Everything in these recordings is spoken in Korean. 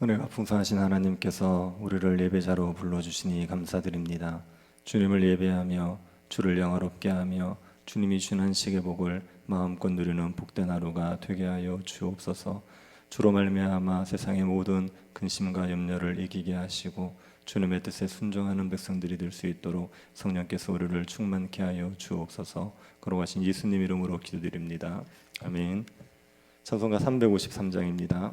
은혜가 풍성하신 하나님께서 우리를 예배자로 불러주시니 감사드립니다. 주님을 예배하며 주를 영화롭게 하며 주님이 주신 한식의 복을 마음껏 누리는 복된 하루가 되게 하여 주옵소서. 주로 말미암아 세상의 모든 근심과 염려를 이기게 하시고 주님의 뜻에 순종하는 백성들이 될 수 있도록 성령께서 우리를 충만케 하여 주옵소서. 걸어가신 예수님 이름으로 기도드립니다. 아멘. 찬송가 353장입니다.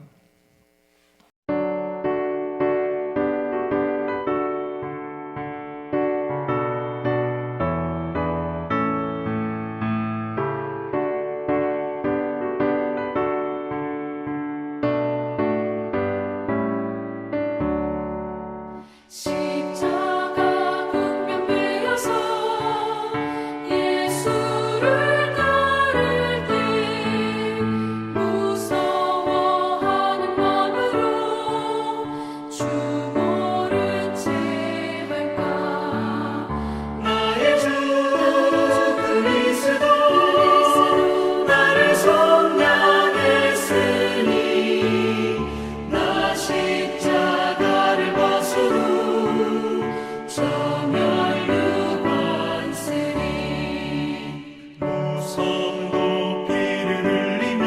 십자가 분명되어서 예수를 따를 때 무서워하는 마음으로 주 모른 채 할까. 나의 주 그리스도 나를 속량했으니 나 십자가를 벗으로 저 멸류관세리 무성 높이를 흘리며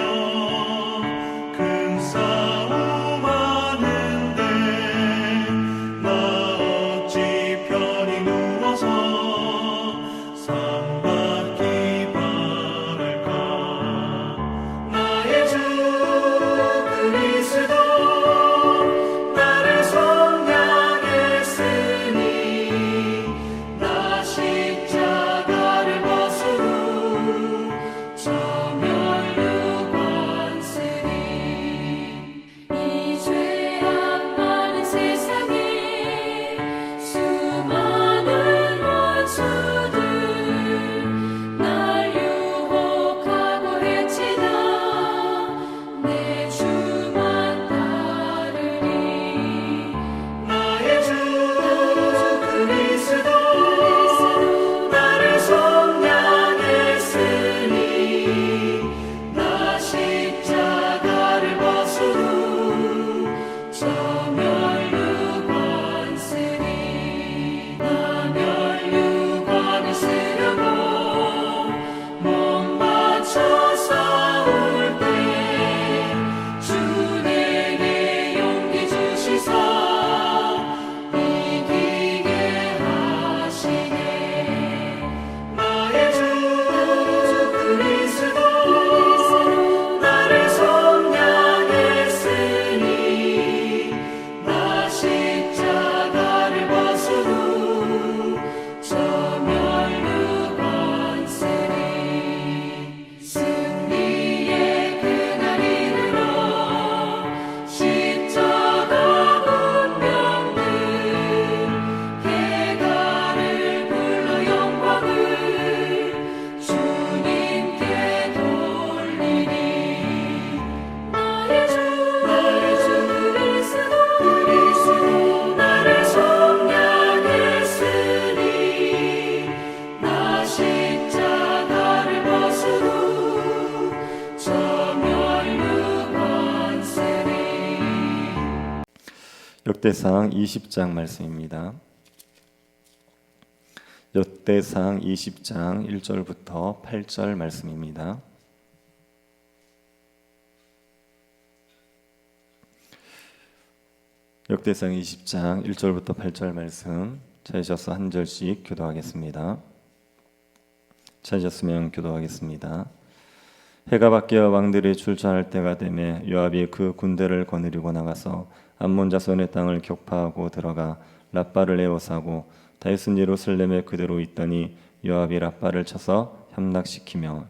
큰 싸움 하는데 나 어찌 편히 누워서 상 받기 바랄까. 나의 주 그리스도 나를 속량했으니 나 십자가를 벗으로 저 멸류관세리 이 죄악 많은 세상에 수많은 원수들 날 유혹하고 해치다 내 주만 따르리. 나의 주 그리스도 나를 속량했으니 나 십자가를 벗으로 저 멸류관세리 나 멸류관을 쓰려고 몸 바쳐 싸울 때 주 내게 용기 주시사 이기게 하시네. 나의 주 그리스도 나를 속량했으니 나 십자가를 벗으로 저 멸류관세리 승리의 그날 이르러 십자가 분명들 해가를 불러 영광을 주님께 돌리니. 나의 주 그리스도 나를 속량했으니 나 십자가를 벗으로 저 멸류관세리. 역대상 20장 말씀입니다. 역대상 20장 1절부터 8절 말씀입니다. 역대상 20장 1절부터 8절 말씀 찾으셔서 한 절씩 교도하겠습니다. 찾으셨으면 교도하겠습니다. 해가 바뀌어 왕들이 출전할 때가 되매 요압이 그 군대를 거느리고 나가서 암몬 자손의 땅을 격파하고 들어가 랍바를 에워싸고 다윗은 예루살렘에 그대로 있더니 요압이 랍바를 쳐서 함락시키며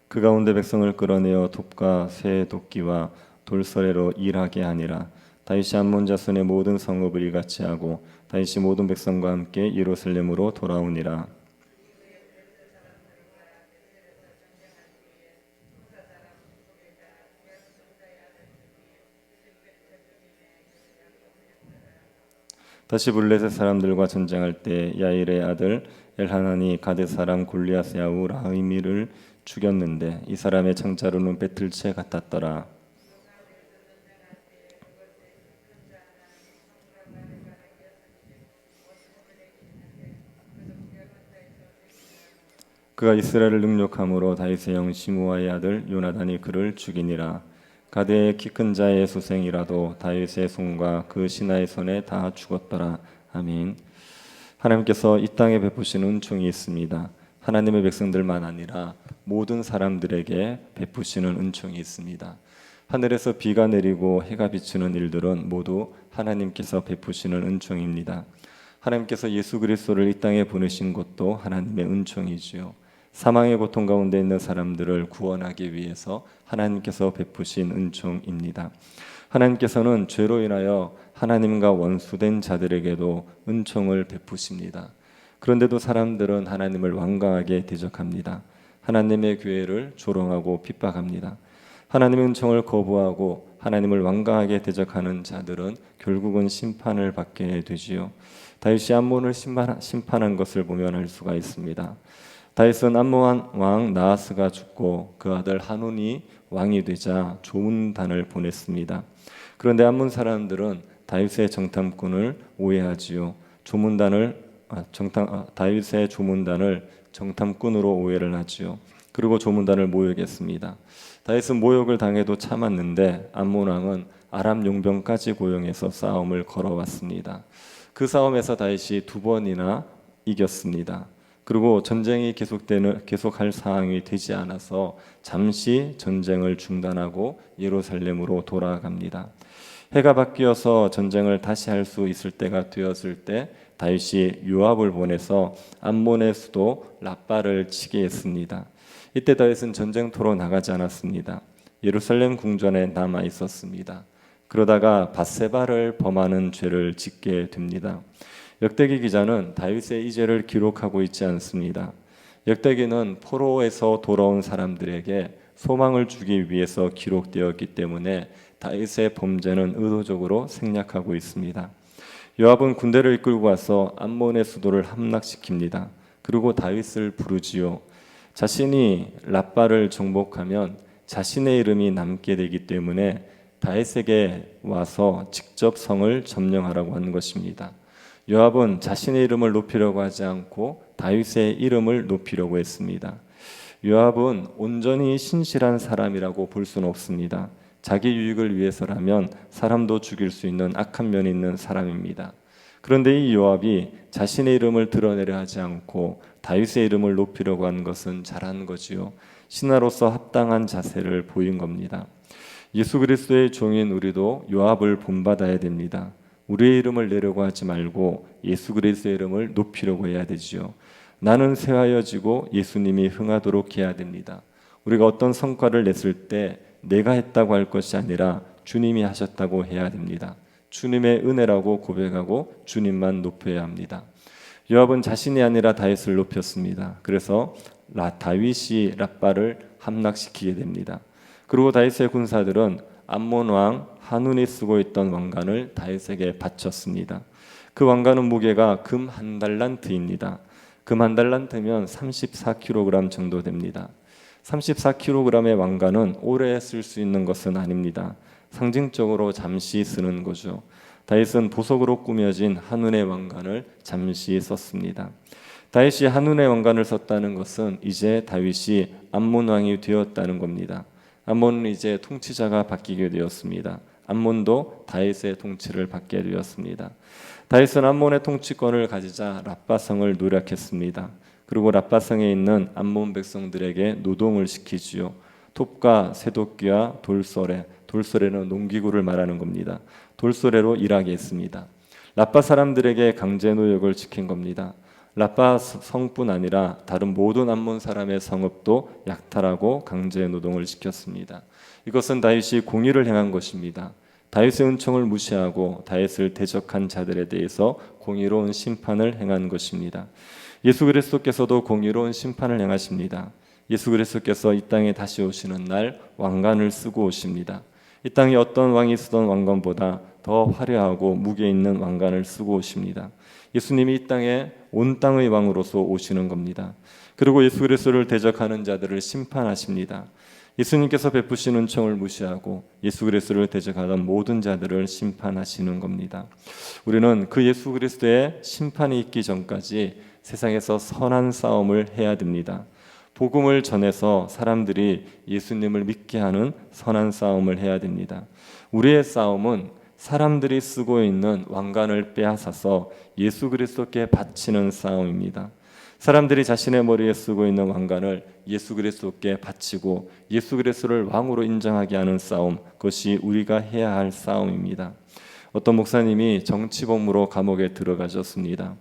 그 가운데 백성을 끌어내어 톱과 새 도끼와 돌서래로 일하게 하니라. 다윗이 암몬 자손의 모든 성읍을 이같이 하고 다윗이 모든 백성과 함께 예루살렘으로 돌아오니라. 다시 블레셋 사람들과 전쟁할 때 야일의 아들 엘하난이 가드 사람 골리앗의 아우 라흐미를 죽였는데 이 사람의 창자루는 배틀채 같았더라. 그가 이스라엘을 능욕함으로 다윗의 형 시므아의 아들 요나단이 그를 죽이니라. 가드의 키 큰 자의 수생이라도 다윗의 손과 그 신하의 손에 다 죽었더라. 아멘. 하나님께서 이 땅에 베푸시는 은총이 있습니다. 하나님의 백성들만 아니라 모든 사람들에게 베푸시는 은총이 있습니다. 하늘에서 비가 내리고 해가 비추는 일들은 모두 하나님께서 베푸시는 은총입니다. 하나님께서 예수 그리스도를 이 땅에 보내신 것도 하나님의 은총이지요. 사망의 고통 가운데 있는 사람들을 구원하기 위해서 하나님께서 베푸신 은총입니다. 하나님께서는 죄로 인하여 하나님과 원수된 자들에게도 은총을 베푸십니다. 그런데도 사람들은 하나님을 완강하게 대적합니다. 하나님의 교회를 조롱하고 핍박합니다. 하나님의 은총을 거부하고 하나님을 완강하게 대적하는 자들은 결국은 심판을 받게 되지요. 다윗이 암몬을 심판한 것을 보면 알 수가 있습니다. 다윗은 암몬 왕 나하스가 죽고 그 아들 한운이 왕이 되자 조문단을 보냈습니다. 그런데 암몬 사람들은 다윗의 정탐꾼을 오해하지요. 다윗의 조문단을 정탐꾼으로 오해를 하지요. 그리고 조문단을 모욕했습니다. 다윗은 모욕을 당해도 참았는데 암몬 왕은 아람 용병까지 고용해서 싸움을 걸어왔습니다. 그 싸움에서 다윗이 2번이나 이겼습니다. 그리고 전쟁이 계속할 상황이 되지 않아서 잠시 전쟁을 중단하고 예루살렘으로 돌아갑니다. 해가 바뀌어서 전쟁을 다시 할 수 있을 때가 되었을 때 다윗이 요압을 보내서 암몬의 수도 라빠를 치게 했습니다. 이때 다윗은 전쟁터로 나가지 않았습니다. 예루살렘 궁전에 남아 있었습니다. 그러다가 밧세바를 범하는 죄를 짓게 됩니다. 역대기 기자는 다윗의 이 죄를 기록하고 있지 않습니다. 역대기는 포로에서 돌아온 사람들에게 소망을 주기 위해서 기록되었기 때문에 다윗의 범죄는 의도적으로 생략하고 있습니다. 요압은 군대를 이끌고 와서 암몬의 수도를 함락시킵니다. 그리고 다윗을 부르지요. 자신이 라빠를 정복하면 자신의 이름이 남게 되기 때문에 다윗에게 와서 직접 성을 점령하라고 하는 것입니다. 요압은 자신의 이름을 높이려고 하지 않고 다윗의 이름을 높이려고 했습니다. 요압은 온전히 신실한 사람이라고 볼 수는 없습니다. 자기 유익을 위해서라면 사람도 죽일 수 있는 악한 면이 있는 사람입니다. 그런데 이 요압이 자신의 이름을 드러내려 하지 않고 다윗의 이름을 높이려고 한 것은 잘한 거지요. 신하로서 합당한 자세를 보인 겁니다. 예수 그리스도의 종인 우리도 요압을 본받아야 됩니다. 우리의 이름을 내려고 하지 말고 예수 그리스도의 이름을 높이려고 해야 되지요. 나는 쇠하여지고 예수님이 흥하도록 해야 됩니다. 우리가 어떤 성과를 냈을 때 내가 했다고 할 것이 아니라 주님이 하셨다고 해야 됩니다. 주님의 은혜라고 고백하고 주님만 높여야 합니다. 요압은 자신이 아니라 다윗을 높였습니다. 그래서 다윗이 라빠를 함락시키게 됩니다. 그리고 다윗의 군사들은 암몬 왕 한운이 쓰고 있던 왕관을 다윗에게 바쳤습니다. 그 왕관은 무게가 금 1달란트입니다. 금 1달란트면 34kg 정도 됩니다. 34kg의 왕관은 오래 쓸 수 있는 것은 아닙니다. 상징적으로 잠시 쓰는 거죠. 다윗은 보석으로 꾸며진 한운의 왕관을 잠시 썼습니다. 다윗이 한운의 왕관을 썼다는 것은 이제 다윗이 암몬 왕이 되었다는 겁니다. 암몬은 이제 통치자가 바뀌게 되었습니다. 암몬도 다윗의 통치를 받게 되었습니다. 다윗은 암몬의 통치권을 가지자 라빠성을 노략했습니다. 그리고 라빠성에 있는 암몬 백성들에게 노동을 시키지요. 톱과 쇠도끼와 돌소래는 농기구를 말하는 겁니다. 돌소래로 일하게 했습니다. 라빠 사람들에게 강제 노역을 시킨 겁니다. 라빠 성뿐 아니라 다른 모든 암몬 사람의 성읍도 약탈하고 강제 노동을 시켰습니다. 이것은 다윗이 공의를 행한 것입니다. 다윗의 은총을 무시하고 다윗을 대적한 자들에 대해서 공의로운 심판을 행한 것입니다. 예수 그리스도께서도 공의로운 심판을 행하십니다. 예수 그리스도께서 이 땅에 다시 오시는 날 왕관을 쓰고 오십니다. 이 땅에 어떤 왕이 쓰던 왕관보다 더 화려하고 무게 있는 왕관을 쓰고 오십니다. 예수님이 이 땅에 온 땅의 왕으로서 오시는 겁니다. 그리고 예수 그리스도를 대적하는 자들을 심판하십니다. 예수님께서 베푸시는 은총을 무시하고 예수 그리스도를 대적하던 모든 자들을 심판하시는 겁니다. 우리는 그 예수 그리스도의 심판이 있기 전까지 세상에서 선한 싸움을 해야 됩니다. 복음을 전해서 사람들이 예수님을 믿게 하는 선한 싸움을 해야 됩니다. 우리의 싸움은 사람들이 쓰고 있는 왕관을 빼앗아서 예수 그리스도께 바치는 싸움입니다. 사람들이 자신의 머리에 쓰고 있는 왕관을 예수 그리스도께 바치고 예수 그리스도를 왕으로 인정하게 하는 싸움, 그것이 우리가 해야 할 싸움입니다. 어떤 목사님이 정치범으로 감옥에 들어가셨습니다.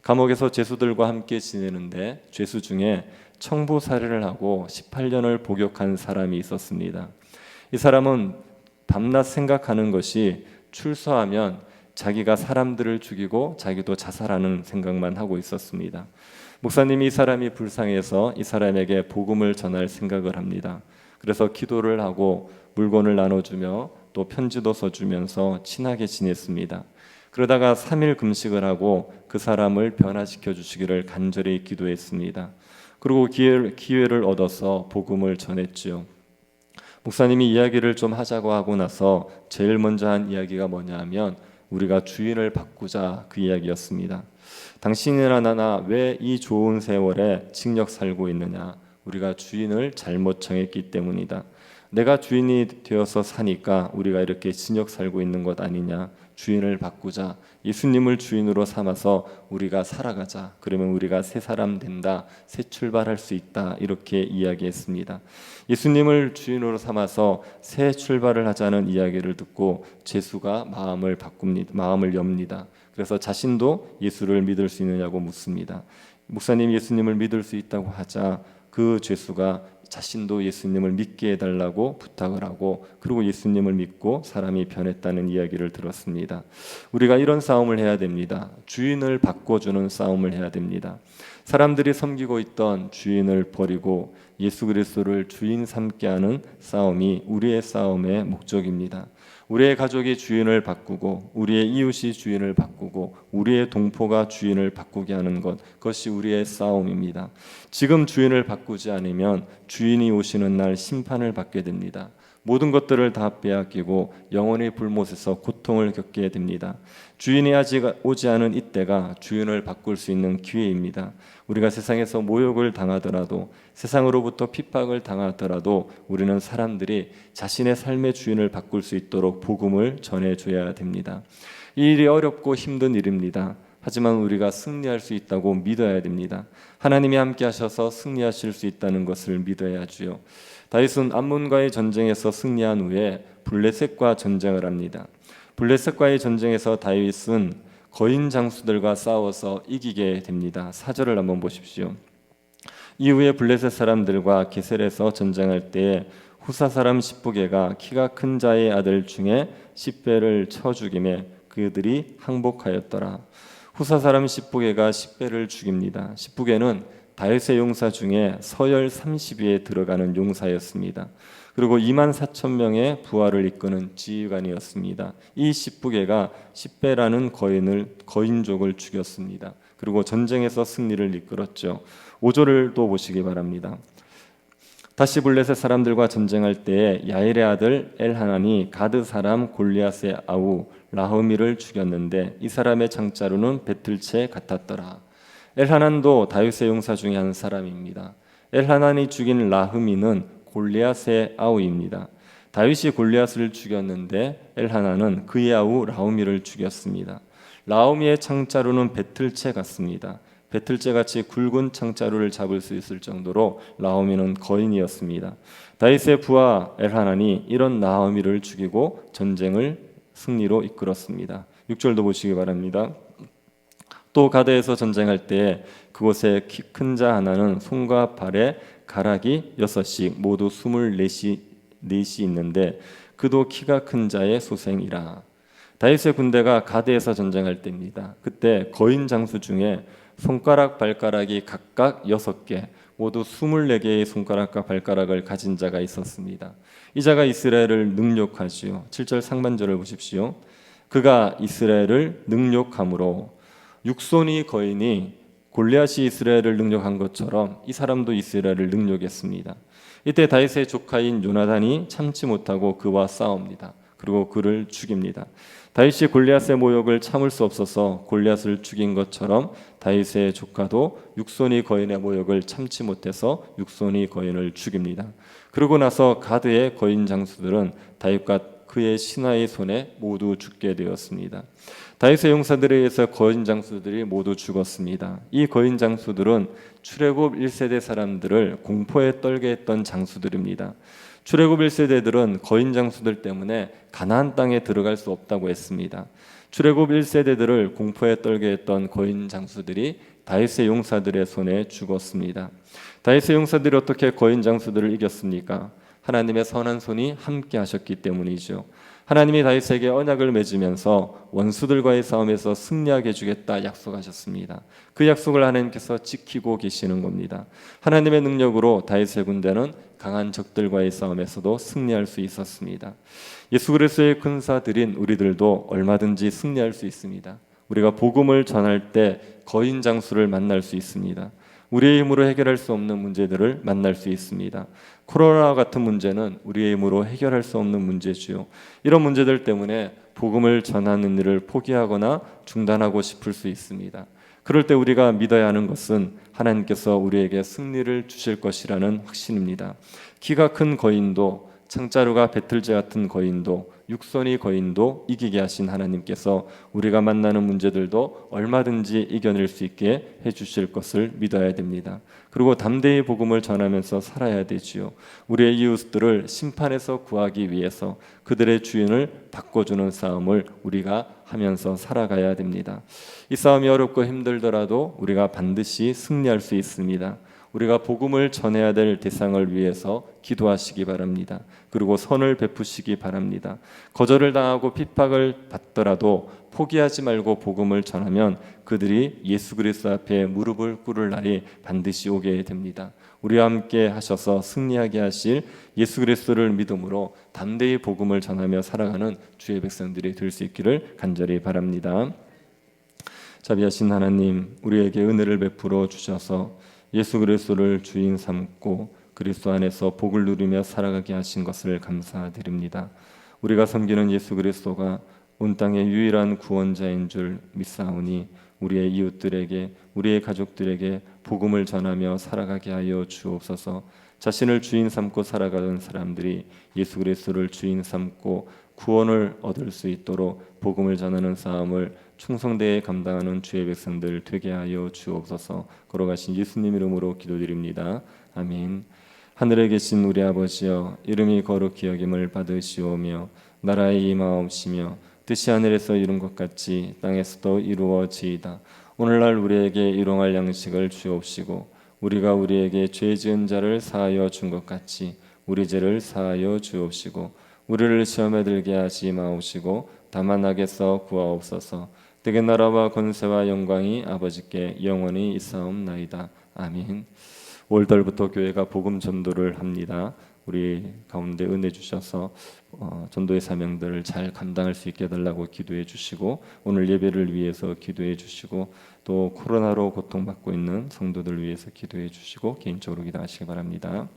감옥에서 죄수들과 함께 지내는데 죄수 중에 청부 살해를 하고 18년을 복역한 사람이 있었습니다. 이 사람은 밤낮 생각하는 것이 출소하면 자기가 사람들을 죽이고 자기도 자살하는 생각만 하고 있었습니다. 목사님이 이 사람이 불쌍해서 이 사람에게 복음을 전할 생각을 합니다. 그래서 기도를 하고 물건을 나눠주며 또 편지도 써주면서 친하게 지냈습니다. 그러다가 3일 금식을 하고 그 사람을 변화시켜 주시기를 간절히 기도했습니다. 그리고 기회를 얻어서 복음을 전했죠. 목사님이 이야기를 좀 하자고 하고 나서 제일 먼저 한 이야기가 뭐냐 하면 우리가 주인을 바꾸자, 그 이야기였습니다. 당신이나 나나 왜 이 좋은 세월에 징역 살고 있느냐? 우리가 주인을 잘못 정했기 때문이다. 내가 주인이 되어서 사니까 우리가 이렇게 징역 살고 있는 것 아니냐? 주인을 바꾸자. 예수님을 주인으로 삼아서 우리가 살아가자. 그러면 우리가 새 사람 된다. 새 출발할 수 있다. 이렇게 이야기했습니다. 예수님을 주인으로 삼아서 새 출발을 하자는 이야기를 듣고 죄수가 마음을 바꿉니다. 마음을 엽니다. 그래서 자신도 예수를 믿을 수 있느냐고 묻습니다. 목사님이 예수님을 믿을 수 있다고 하자 그 죄수가 자신도 예수님을 믿게 해달라고 부탁을 하고 그리고 예수님을 믿고 사람이 변했다는 이야기를 들었습니다. 우리가 이런 싸움을 해야 됩니다. 주인을 바꿔주는 싸움을 해야 됩니다. 사람들이 섬기고 있던 주인을 버리고 예수 그리스도를 주인 삼게 하는 싸움이 우리의 싸움의 목적입니다. 우리의 가족이 주인을 바꾸고 우리의 이웃이 주인을 바꾸고 우리의 동포가 주인을 바꾸게 하는 것, 그것이 우리의 싸움입니다. 지금 주인을 바꾸지 않으면 주인이 오시는 날 심판을 받게 됩니다. 모든 것들을 다 빼앗기고 영원히 불못에서 고통을 겪게 됩니다. 주인이 아직 오지 않은 이때가 주인을 바꿀 수 있는 기회입니다. 우리가 세상에서 모욕을 당하더라도 세상으로부터 핍박을 당하더라도 우리는 사람들이 자신의 삶의 주인을 바꿀 수 있도록 복음을 전해줘야 됩니다. 이 일이 어렵고 힘든 일입니다. 하지만 우리가 승리할 수 있다고 믿어야 됩니다. 하나님이 함께 하셔서 승리하실 수 있다는 것을 믿어야지요. 다윗은 암몬과의 전쟁에서 승리한 후에 블레셋과 전쟁을 합니다. 블레셋과의 전쟁에서 다윗은 거인 장수들과 싸워서 이기게 됩니다. 4절을 한번 보십시오. 이후에 블레셋 사람들과 게셀에서 전쟁할 때에 후사 사람 십부게가 키가 큰 자의 아들 중에 십배를 쳐 죽이매 그들이 항복하였더라. 후사 사람 십부게가 십배를 죽입니다. 십부게는 다윗의 용사 중에 서열 30위에 들어가는 용사였습니다. 그리고 24,000명의 부하를 이끄는 지휘관이었습니다. 이 십부게가 십배라는 거인족을 죽였습니다. 그리고 전쟁에서 승리를 이끌었죠. 5절을 또 보시기 바랍니다. 다시 블레셋 사람들과 전쟁할 때에 야일의 아들 엘하난이 가드 사람 골리앗의 아우 라흐미를 죽였는데 이 사람의 창자루는 배틀채 같았더라. 엘하난도 다윗의 용사 중에 한 사람입니다. 엘하난이 죽인 라흐미는 골리앗의 아우입니다. 다윗이 골리앗을 죽였는데 엘하난은 그의 아우 라흐미를 죽였습니다. 라흐미의 창자루는 배틀채 같습니다. 배틀채같이 굵은 창자루를 잡을 수 있을 정도로 라흐미는 거인이었습니다. 다윗의 부하 엘하난이 이런 라흐미를 죽이고 전쟁을 승리로 이끌었습니다. 6절도 보시기 바랍니다. 또 가드에서 전쟁할 때 그곳에 키 큰 자 하나는 손과 발에 가락이 6씩 모두 24이 있는데 그도 키가 큰 자의 소생이라. 다윗의 군대가 가드에서 전쟁할 때입니다. 그때 거인 장수 중에 손가락 발가락이 각각 6개 모두 24개의 손가락과 발가락을 가진 자가 있었습니다. 이 자가 이스라엘을 능욕하지요. 7절 상반절을 보십시오. 그가 이스라엘을 능욕함으로 육손이 거인이 골리앗이 이스라엘을 능욕한 것처럼 이 사람도 이스라엘을 능욕했습니다. 이때 다윗의 조카인 요나단이 참지 못하고 그와 싸웁니다. 그리고 그를 죽입니다. 다윗이 골리앗의 모욕을 참을 수 없어서 골리앗을 죽인 것처럼 다윗의 조카도 육손이 거인의 모욕을 참지 못해서 육손이 거인을 죽입니다. 그러고 나서 가드의 거인 장수들은 다윗과 그의 신하의 손에 모두 죽게 되었습니다. 다윗의 용사들에 의해서 거인 장수들이 모두 죽었습니다. 이 거인 장수들은 출애굽 1세대 사람들을 공포에 떨게 했던 장수들입니다. 출애굽 1세대들은 거인 장수들 때문에 가나안 땅에 들어갈 수 없다고 했습니다. 출애굽 1세대들을 공포에 떨게 했던 거인 장수들이 다윗의 용사들의 손에 죽었습니다. 다윗의 용사들이 어떻게 거인 장수들을 이겼습니까? 하나님의 선한 손이 함께 하셨기 때문이죠. 하나님이 다윗에게 언약을 맺으면서 원수들과의 싸움에서 승리하게 해주겠다 약속하셨습니다. 그 약속을 하나님께서 지키고 계시는 겁니다. 하나님의 능력으로 다윗의 군대는 강한 적들과의 싸움에서도 승리할 수 있었습니다. 예수 그리스도의 군사들인 우리들도 얼마든지 승리할 수 있습니다. 우리가 복음을 전할 때 거인 장수를 만날 수 있습니다. 우리의 힘으로 해결할 수 없는 문제들을 만날 수 있습니다. 코로나 같은 문제는 우리의 힘으로 해결할 수 없는 문제지요. 이런 문제들 때문에 복음을 전하는 일을 포기하거나 중단하고 싶을 수 있습니다. 그럴 때 우리가 믿어야 하는 것은 하나님께서 우리에게 승리를 주실 것이라는 확신입니다. 키가 큰 거인도 창자루가 배틀제 같은 거인도 육손이 거인도 이기게 하신 하나님께서 우리가 만나는 문제들도 얼마든지 이겨낼 수 있게 해주실 것을 믿어야 됩니다. 그리고 담대히 복음을 전하면서 살아야 되지요. 우리의 이웃들을 심판에서 구하기 위해서 그들의 주인을 바꿔주는 싸움을 우리가 하면서 살아가야 됩니다. 이 싸움이 어렵고 힘들더라도 우리가 반드시 승리할 수 있습니다. 우리가 복음을 전해야 될 대상을 위해서 기도하시기 바랍니다. 그리고 선을 베푸시기 바랍니다. 거절을 당하고 핍박을 받더라도 포기하지 말고 복음을 전하면 그들이 예수 그리스도 앞에 무릎을 꿇을 날이 반드시 오게 됩니다. 우리와 함께 하셔서 승리하게 하실 예수 그리스도를 믿음으로 담대히 복음을 전하며 살아가는 주의 백성들이 될 수 있기를 간절히 바랍니다. 자비하신 하나님, 우리에게 은혜를 베풀어 주셔서 예수 그리스도를 주인 삼고 그리스도 안에서 복을 누리며 살아가게 하신 것을 감사드립니다. 우리가 섬기는 예수 그리스도가 온 땅의 유일한 구원자인 줄 믿사오니 우리의 이웃들에게 우리의 가족들에게 복음을 전하며 살아가게 하여 주옵소서. 자신을 주인 삼고 살아가는 사람들이 예수 그리스도를 주인 삼고 구원을 얻을 수 있도록 복음을 전하는 싸움을 충성되게 감당하는 주의 백성들 되게 하여 주옵소서. 걸어가신 예수님 이름으로 기도드립니다. 아멘. 하늘에 계신 우리 아버지여, 이름이 거룩히 여김을 받으시오며 나라의 임하옵시며 뜻이 하늘에서 이룬 것 같이 땅에서도 이루어지이다. 오늘날 우리에게 일용할 양식을 주옵시고 우리가 우리에게 죄 지은 자를 사하여 준 것 같이 우리 죄를 사하여 주옵시고 우리를 시험에 들게 하지 마옵시고 다만 악에서 구하옵소서. 되게 나라와 권세와 영광이 아버지께 영원히 있사옵나이다. 아멘. 5월달부터 교회가 복음 전도를 합니다. 우리 가운데 은혜 주셔서 전도의 사명들을 잘 감당할 수 있게 해달라고 기도해 주시고 오늘 예배를 위해서 기도해 주시고 또 코로나로 고통받고 있는 성도들 위해서 기도해 주시고 개인적으로 기도하시기 바랍니다.